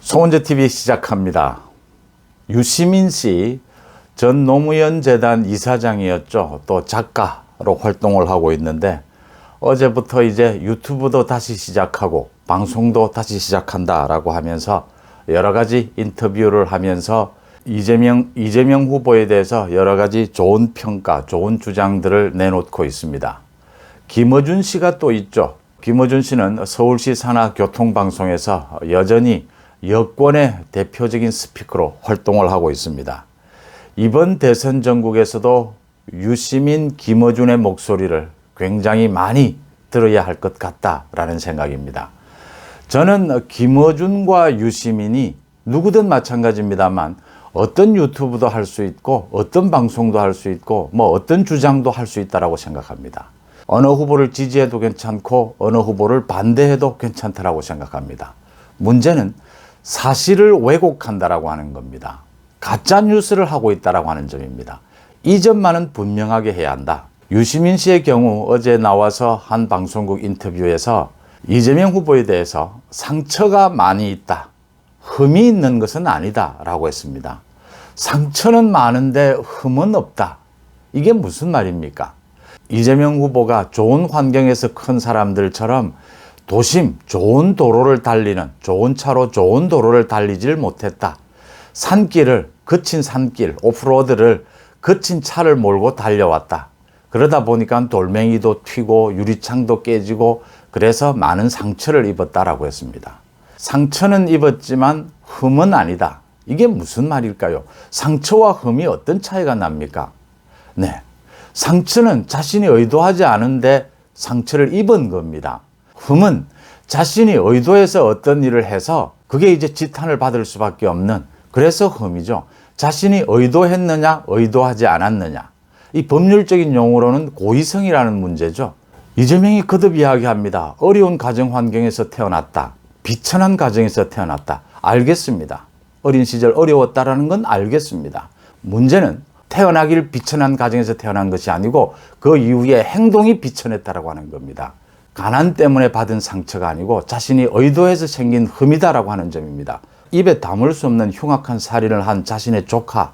소원제TV 시작합니다. 유시민 씨 전 노무현 재단 이사장이었죠. 또 작가로 활동을 하고 있는데 어제부터 이제 유튜브도 다시 시작하고 방송도 다시 시작한다라고 하면서 여러 가지 인터뷰를 하면서 이재명 후보에 대해서 여러 가지 좋은 평가, 좋은 주장들을 내놓고 있습니다. 김어준 씨가 또 있죠. 김어준 씨는 서울시 산하 교통방송에서 여전히 여권의 대표적인 스피커로 활동을 하고 있습니다. 이번 대선 전국에서도 유시민, 김어준의 목소리를 굉장히 많이 들어야 할 것 같다라는 생각입니다. 저는 김어준과 유시민이 누구든 마찬가지입니다만 어떤 유튜브도 할 수 있고 어떤 방송도 할 수 있고 어떤 주장도 할 수 있다고 생각합니다. 어느 후보를 지지해도 괜찮고 어느 후보를 반대해도 괜찮다고 생각합니다. 문제는 사실을 왜곡한다라고 하는 겁니다. 가짜 뉴스를 하고 있다라고 하는 점입니다. 이 점만은 분명하게 해야 한다. 유시민 씨의 경우 어제 나와서 한 방송국 인터뷰에서 이재명 후보에 대해서 상처가 많이 있다, 흠이 있는 것은 아니다 라고 했습니다. 상처는 많은데 흠은 없다. 이게 무슨 말입니까? 이재명 후보가 좋은 환경에서 큰 사람들처럼 도심, 좋은 도로를 달리는, 좋은 차로 좋은 도로를 달리질 못했다. 산길을, 거친 산길, 오프로드를 거친 차를 몰고 달려왔다. 그러다 보니까 돌멩이도 튀고 유리창도 깨지고 그래서 많은 상처를 입었다라고 했습니다. 상처는 입었지만 흠은 아니다. 이게 무슨 말일까요? 상처와 흠이 어떤 차이가 납니까? 네. 상처는 자신이 의도하지 않은데 상처를 입은 겁니다. 흠은 자신이 의도해서 어떤 일을 해서 그게 이제 지탄을 받을 수밖에 없는, 그래서 흠이죠. 자신이 의도했느냐, 의도하지 않았느냐. 이 법률적인 용어로는 고의성이라는 문제죠. 이재명이 거듭 이야기합니다. 어려운 가정 환경에서 태어났다. 비천한 가정에서 태어났다. 알겠습니다. 어린 시절 어려웠다라는 건 알겠습니다. 문제는 태어나길 비천한 가정에서 태어난 것이 아니고 그 이후에 행동이 비천했다라고 하는 겁니다. 가난 때문에 받은 상처가 아니고 자신이 의도해서 생긴 흠이다라고 하는 점입니다. 입에 담을 수 없는 흉악한 살인을 한 자신의 조카,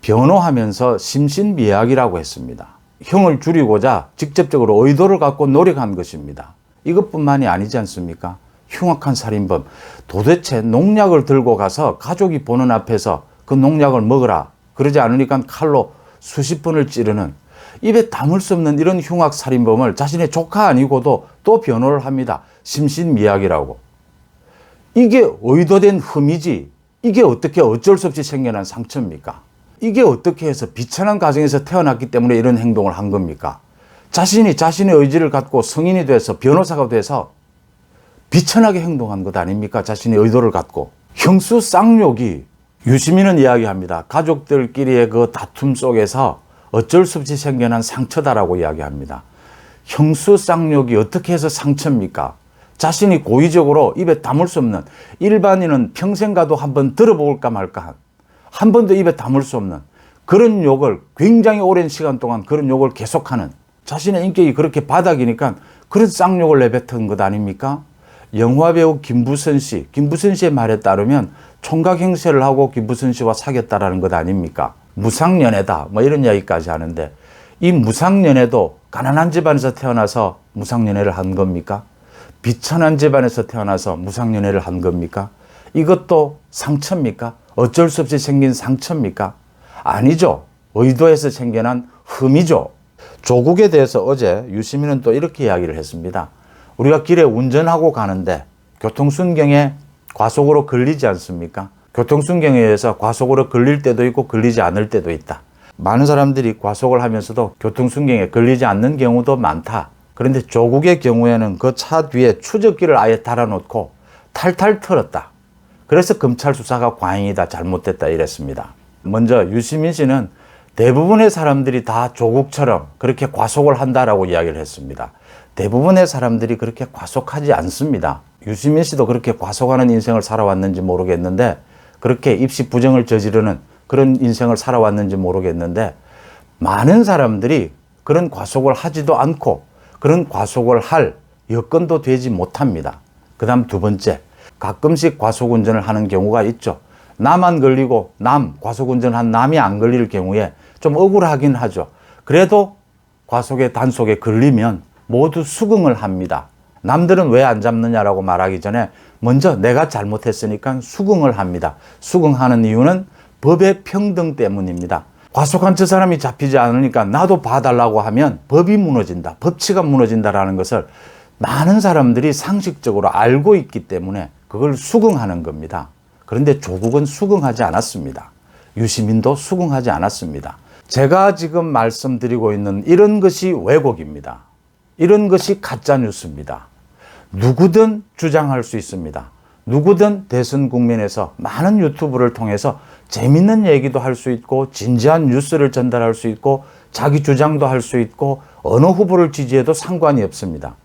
변호하면서 심신미약이라고 했습니다. 형을 줄이고자 직접적으로 의도를 갖고 노력한 것입니다. 이것뿐만이 아니지 않습니까? 흉악한 살인범, 도대체 농약을 들고 가서 가족이 보는 앞에서 그 농약을 먹으라, 그러지 않으니까 칼로 수십 번을 찌르는, 입에 담을 수 없는 이런 흉악 살인범을 자신의 조카 아니고도 또 변호를 합니다. 심신미약이라고. 이게 의도된 흠이지, 이게 어떻게 어쩔 수 없이 생겨난 상처입니까? 이게 어떻게 해서 비천한 가정에서 태어났기 때문에 이런 행동을 한 겁니까? 자신이 자신의 의지를 갖고 성인이 돼서 변호사가 돼서 비천하게 행동한 것 아닙니까? 자신의 의도를 갖고. 형수 쌍욕이, 유시민은 이야기합니다. 가족들끼리의 그 다툼 속에서 어쩔 수 없이 생겨난 상처다라고 이야기합니다. 형수 쌍욕이 어떻게 해서 상처입니까? 자신이 고의적으로 입에 담을 수 없는, 일반인은 평생 가도 한번 들어볼까 말까 한 번도 입에 담을 수 없는 그런 욕을 굉장히 오랜 시간 동안 그런 욕을 계속하는, 자신의 인격이 그렇게 바닥이니까 그런 쌍욕을 내뱉은 것 아닙니까? 영화배우 김부선 씨의 말에 따르면 총각 행세를 하고 김부선 씨와 사귀었다라는 것 아닙니까? 무상연애다 이런 이야기까지 하는데, 이 무상연애도 가난한 집안에서 태어나서 무상연애를 한 겁니까? 비천한 집안에서 태어나서 무상연애를 한 겁니까? 이것도 상처입니까? 어쩔 수 없이 생긴 상처입니까? 아니죠. 의도해서 생겨난 흠이죠. 조국에 대해서 어제 유시민은 또 이렇게 이야기를 했습니다. 우리가 길에 운전하고 가는데 교통순경에 과속으로 걸리지 않습니까? 교통순경에 의해서 과속으로 걸릴 때도 있고 걸리지 않을 때도 있다. 많은 사람들이 과속을 하면서도 교통순경에 걸리지 않는 경우도 많다. 그런데 조국의 경우에는 그 차 뒤에 추적기를 아예 달아놓고 탈탈 털었다. 그래서 검찰 수사가 과잉이다, 잘못됐다 이랬습니다. 먼저 유시민 씨는 대부분의 사람들이 다 조국처럼 그렇게 과속을 한다라고 이야기를 했습니다. 대부분의 사람들이 그렇게 과속하지 않습니다. 유시민 씨도 그렇게 과속하는 인생을 살아왔는지 모르겠는데, 그렇게 입시 부정을 저지르는 그런 인생을 살아왔는지 모르겠는데, 많은 사람들이 그런 과속을 하지도 않고 그런 과속을 할 여건도 되지 못합니다. 그 다음 두 번째, 가끔씩 과속운전을 하는 경우가 있죠. 나만 걸리고 과속운전한 남이 안 걸릴 경우에 좀 억울하긴 하죠. 그래도 과속의 단속에 걸리면 모두 수긍을 합니다. 남들은 왜 안 잡느냐라고 말하기 전에 먼저 내가 잘못했으니까 수긍을 합니다. 수긍하는 이유는 법의 평등 때문입니다. 과속한 저 사람이 잡히지 않으니까 나도 봐달라고 하면 법이 무너진다, 법치가 무너진다라는 것을 많은 사람들이 상식적으로 알고 있기 때문에 그걸 수긍하는 겁니다. 그런데 조국은 수긍하지 않았습니다. 유시민도 수긍하지 않았습니다. 제가 지금 말씀드리고 있는 이런 것이 왜곡입니다. 이런 것이 가짜뉴스입니다. 누구든 주장할 수 있습니다. 누구든 대선 국면에서 많은 유튜브를 통해서 재밌는 얘기도 할 수 있고 진지한 뉴스를 전달할 수 있고 자기 주장도 할 수 있고 어느 후보를 지지해도 상관이 없습니다.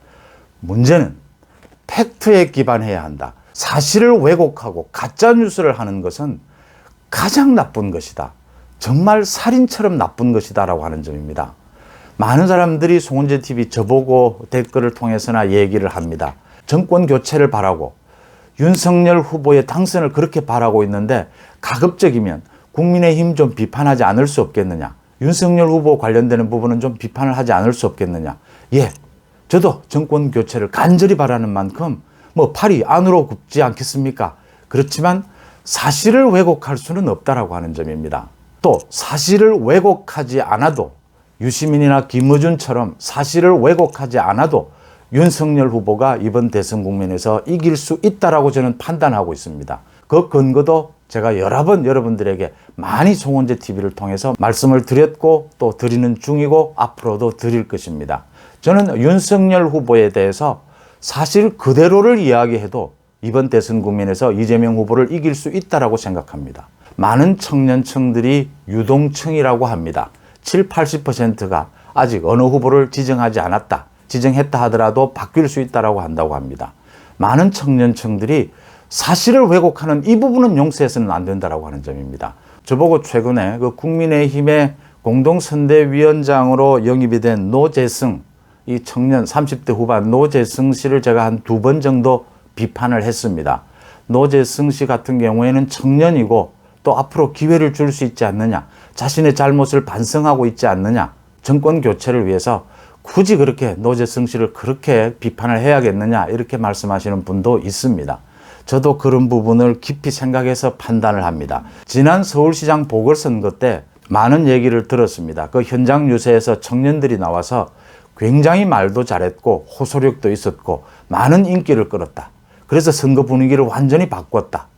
문제는 팩트에 기반해야 한다. 사실을 왜곡하고 가짜뉴스를 하는 것은 가장 나쁜 것이다. 정말 살인처럼 나쁜 것이다 라고 하는 점입니다. 많은 사람들이 송원재TV 저보고 댓글을 통해서나 얘기를 합니다. 정권 교체를 바라고 윤석열 후보의 당선을 그렇게 바라고 있는데 가급적이면 국민의힘 좀 비판하지 않을 수 없겠느냐. 윤석열 후보 관련되는 부분은 좀 비판을 하지 않을 수 없겠느냐. 예, 저도 정권 교체를 간절히 바라는 만큼 뭐 팔이 안으로 굽지 않겠습니까? 그렇지만 사실을 왜곡할 수는 없다라고 하는 점입니다. 또 사실을 왜곡하지 않아도 유시민이나 김어준처럼 사실을 왜곡하지 않아도 윤석열 후보가 이번 대선 국면에서 이길 수 있다라고 저는 판단하고 있습니다. 그 근거도 제가 여러 번 여러분들에게 많이 송원재TV를 통해서 말씀을 드렸고 또 드리는 중이고 앞으로도 드릴 것입니다. 저는 윤석열 후보에 대해서 사실 그대로를 이야기해도 이번 대선 국면에서 이재명 후보를 이길 수 있다라고 생각합니다. 많은 청년층들이 유동층이라고 합니다. 7, 80%가 아직 어느 후보를 지정하지 않았다. 지정했다 하더라도 바뀔 수 있다라고 한다고 합니다. 많은 청년층들이 사실을 왜곡하는 이 부분은 용서해서는 안 된다라고 하는 점입니다. 저보고 최근에 그 국민의힘의 공동선대위원장으로 영입이 된 노재승, 이 청년 30대 후반 노재승 씨를 제가 한 2번 정도 비판을 했습니다. 노재승 씨 같은 경우에는 청년이고 또 앞으로 기회를 줄 수 있지 않느냐, 자신의 잘못을 반성하고 있지 않느냐, 정권 교체를 위해서 굳이 그렇게 노재승 씨를 그렇게 비판을 해야겠느냐 이렇게 말씀하시는 분도 있습니다. 저도 그런 부분을 깊이 생각해서 판단을 합니다. 지난 서울시장 보궐선거 때 많은 얘기를 들었습니다. 그 현장 유세에서 청년들이 나와서 굉장히 말도 잘했고 호소력도 있었고 많은 인기를 끌었다. 그래서 선거 분위기를 완전히 바꿨다.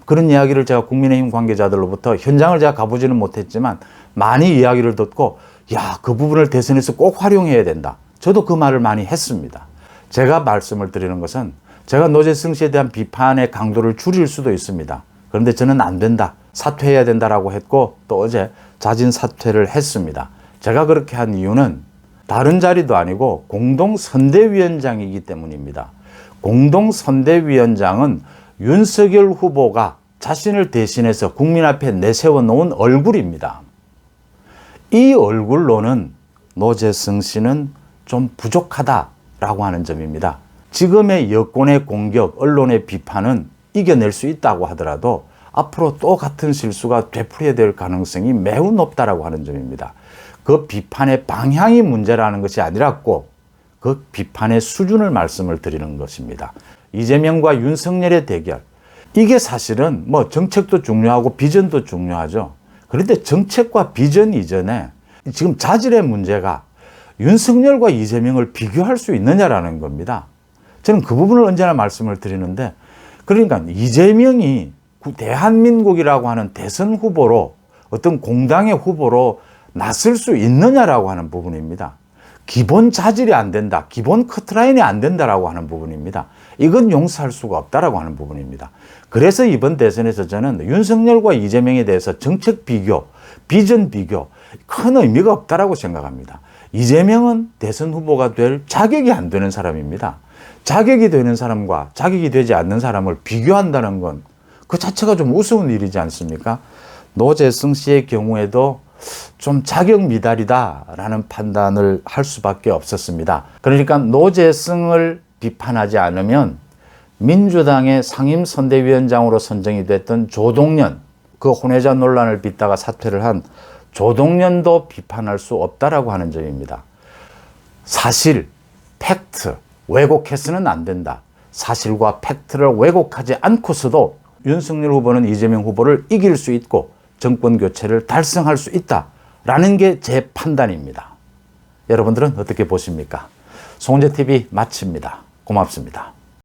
그런 이야기를 제가 국민의힘 관계자들로부터 현장을 제가 가보지는 못했지만 많이 이야기를 듣고 야, 그 부분을 대선에서 꼭 활용해야 된다. 저도 그 말을 많이 했습니다. 제가 말씀을 드리는 것은 제가 노재승 씨에 대한 비판의 강도를 줄일 수도 있습니다. 그런데 저는 안 된다. 사퇴해야 된다라고 했고 또 어제 자진 사퇴를 했습니다. 제가 그렇게 한 이유는 다른 자리도 아니고 공동선대위원장이기 때문입니다. 공동선대위원장은 윤석열 후보가 자신을 대신해서 국민 앞에 내세워 놓은 얼굴입니다. 이 얼굴로는 노재승 씨는 좀 부족하다라고 하는 점입니다. 지금의 여권의 공격, 언론의 비판은 이겨낼 수 있다고 하더라도 앞으로 또 같은 실수가 되풀이해야 될 가능성이 매우 높다라고 하는 점입니다. 그 비판의 방향이 문제라는 것이 아니랐고 그 비판의 수준을 말씀을 드리는 것입니다. 이재명과 윤석열의 대결, 이게 사실은 뭐 정책도 중요하고 비전도 중요하죠. 그런데 정책과 비전 이전에 지금 자질의 문제가 윤석열과 이재명을 비교할 수 있느냐라는 겁니다. 저는 그 부분을 언제나 말씀을 드리는데, 그러니까 이재명이 대한민국이라고 하는 대선 후보로 어떤 공당의 후보로 나설 수 있느냐라고 하는 부분입니다. 기본 자질이 안 된다, 기본 커트라인이 안 된다라고 하는 부분입니다. 이건 용서할 수가 없다라고 하는 부분입니다. 그래서 이번 대선에서 저는 윤석열과 이재명에 대해서 정책 비교, 비전 비교 큰 의미가 없다라고 생각합니다. 이재명은 대선 후보가 될 자격이 안 되는 사람입니다. 자격이 되는 사람과 자격이 되지 않는 사람을 비교한다는 건 그 자체가 좀 우스운 일이지 않습니까? 노재승 씨의 경우에도 좀 자격 미달이다라는 판단을 할 수밖에 없었습니다. 그러니까 노재승을 비판하지 않으면 민주당의 상임선대위원장으로 선정이 됐던 조동연, 그 혼외자 논란을 빚다가 사퇴를 한 조동연도 비판할 수 없다라고 하는 점입니다. 사실, 팩트, 왜곡해서는 안 된다. 사실과 팩트를 왜곡하지 않고서도 윤석열 후보는 이재명 후보를 이길 수 있고 정권 교체를 달성할 수 있다라는 게 제 판단입니다. 여러분들은 어떻게 보십니까? 송은재TV 마칩니다. 고맙습니다.